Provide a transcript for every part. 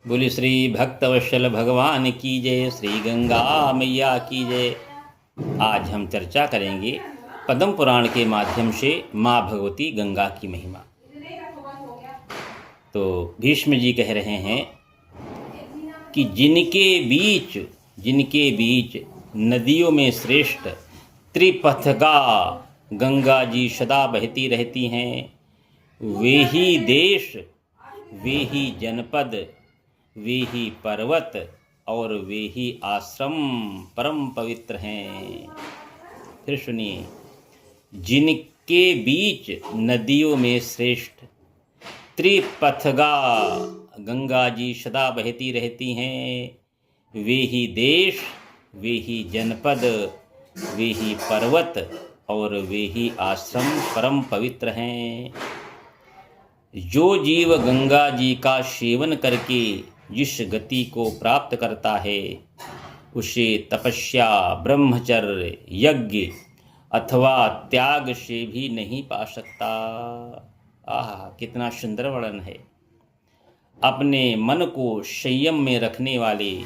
बोली श्री भक्तवत्सल भगवान की जय, श्री गंगा मैया की जय। आज हम चर्चा करेंगे पद्म पुराण के माध्यम से माँ भगवती गंगा की महिमा। तो भीष्म जी कह रहे हैं कि जिनके बीच नदियों में श्रेष्ठ त्रिपथगा गंगा जी सदा बहती रहती हैं, वे ही देश, वे ही जनपद, वे ही पर्वत और वे ही आश्रम परम पवित्र हैं। फिर सुनिए, जिनके बीच नदियों में श्रेष्ठ त्रिपथगा गंगा जी सदा बहती रहती हैं, वे ही देश, वे ही जनपद, वे ही पर्वत और वे ही आश्रम परम पवित्र हैं। जो जीव गंगा जी का सेवन करके जिस गति को प्राप्त करता है, उसे तपस्या, ब्रह्मचर्य, यज्ञ अथवा त्याग से भी नहीं पा सकता। कितना सुंदर वर्णन है। अपने मन को संयम में रखने वाले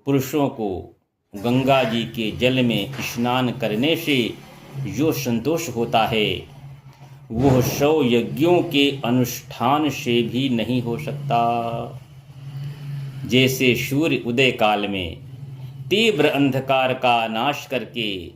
पुरुषों को गंगा जी के जल में स्नान करने से जो संतोष होता है, वह 100 यज्ञों के अनुष्ठान से भी नहीं हो सकता। जैसे सूर्य उदय काल में तीव्र अंधकार का नाश करके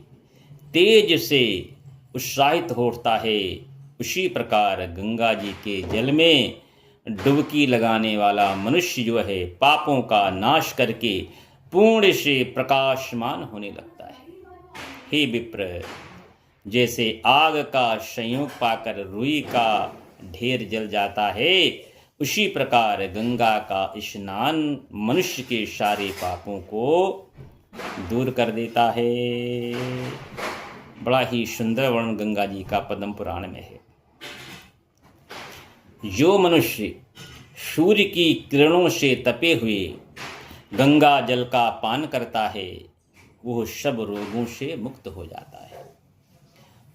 तेज से उत्साहित होता है, उसी प्रकार गंगा जी के जल में डुबकी लगाने वाला मनुष्य जो है, पापों का नाश करके पूर्ण से प्रकाशमान होने लगता है। हे विप्र, जैसे आग का संयोग पाकर रुई का ढेर जल जाता है, उसी प्रकार गंगा का स्नान मनुष्य के सारे पापों को दूर कर देता है। बड़ा ही सुंदर वर्णन गंगा जी का पद्म पुराण में है। जो मनुष्य सूर्य की किरणों से तपे हुए गंगा जल का पान करता है, वह सब रोगों से मुक्त हो जाता है।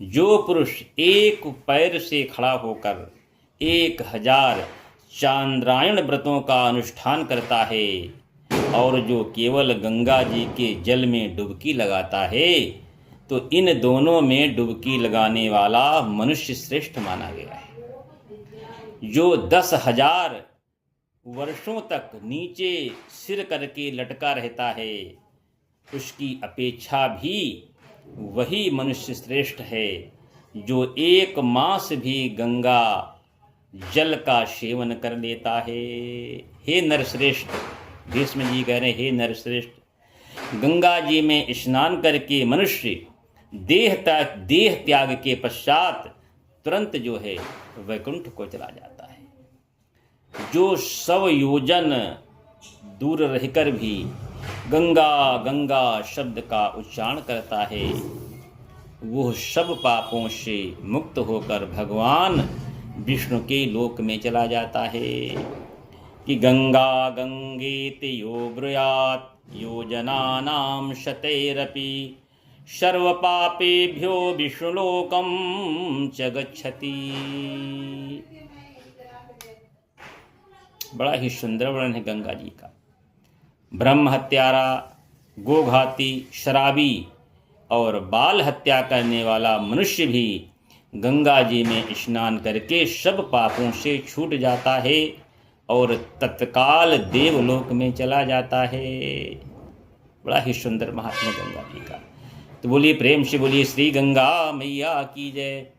जो पुरुष एक पैर से खड़ा होकर 1000 चांद्रायण व्रतों का अनुष्ठान करता है और जो केवल गंगा जी के जल में डुबकी लगाता है, तो इन दोनों में डुबकी लगाने वाला मनुष्य श्रेष्ठ माना गया है। जो 10,000 वर्षों तक नीचे सिर करके लटका रहता है, उसकी अपेक्षा भी वही मनुष्य श्रेष्ठ है जो 1 मास भी गंगा जल का सेवन कर लेता है। हे नरश्रेष्ठ, भीष्म जी कह रहे हैं, हे नरश्रेष्ठ, गंगा जी में स्नान करके मनुष्य देह त्याग के पश्चात तुरंत जो है वैकुंठ को चला जाता है। जो 100 योजन दूर रहकर भी गंगा गंगा शब्द का उच्चारण करता है, वो सब पापों से मुक्त होकर भगवान विष्णु के लोक में चला जाता है। कि गंगा गंगेति यो ब्रूयात् योजनानां शतैरपि सर्वपापेभ्यो विष्णुलोकं च गच्छति। बड़ा ही सुंदर वर्णन है गंगा जी का। ब्रह्म हत्यारा, गोघाती, शराबी और बाल हत्या करने वाला मनुष्य भी गंगा जी में स्नान करके सब पापों से छूट जाता है और तत्काल देवलोक में चला जाता है। बड़ा ही सुंदर महात्मा गंगा जी का। तो बोलिए, प्रेम से बोलिए, श्री गंगा मैया की जय।